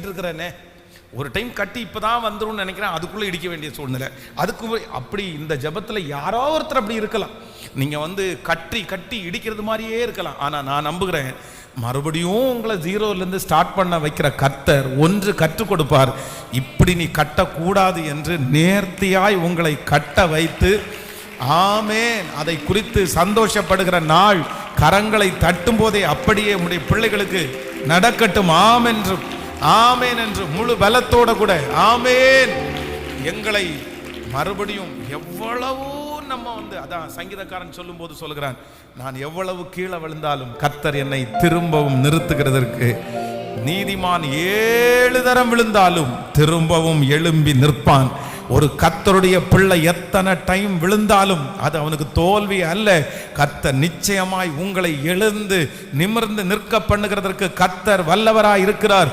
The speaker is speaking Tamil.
இருக்கிறேனே, ஒரு டைம் கட்டி இப்பதான் வந்துடும் நினைக்கிறேன், அதுக்குள்ள இடிக்க வேண்டிய சூழ்நிலை. அதுக்கு அப்படி இந்த ஜெபத்துல யாரோ ஒருத்தர் அப்படி இருக்கலாம். நீங்க கட்டி கட்டி இடிக்கிறது மாதிரியே இருக்கலாம். ஆனா நான் நம்புகிறேன், மறுபடியும் உங்களை ஜீரோலேருந்து ஸ்டார்ட் பண்ண வைக்கிற கர்த்தர் ஒன்று கற்றுக் கொடுப்பார். இப்படி நீ கட்டக்கூடாது என்று நேர்த்தியாய் உங்களை கட்ட வைத்து, ஆமேன், அதை குறித்து சந்தோஷப்படுகிற நாள் கரங்களை தட்டும் போதே அப்படியே உடைய பிள்ளைகளுக்கு நடக்கட்டும். ஆமேன் என்று முழு பலத்தோட கூட ஆமேன். எங்களை மறுபடியும் எவ்வளவோ நம்ம அதான் சங்கீதக்காரன் சொல்லும் போது சொல்லுகிறான், நான் எவ்வளவு கீழே விழுந்தாலும் கர்த்தர் என்னை திரும்பவும் நிறுத்துகிறதற்கு, நீதிமான் 7 தரம் விழுந்தாலும் திரும்பவும் எழும்பி நிற்பான். ஒரு கர்த்தருடைய பிள்ளை எத்தனை டைம் விழுந்தாலும் அது அவனுக்கு தோல்வி அல்ல. கர்த்தர் நிச்சயமாய் உங்களை எழுந்து நிமிர்ந்து நிற்க பண்ணுகிறதற்கு கர்த்தர் வல்லவராய் இருக்கிறார்.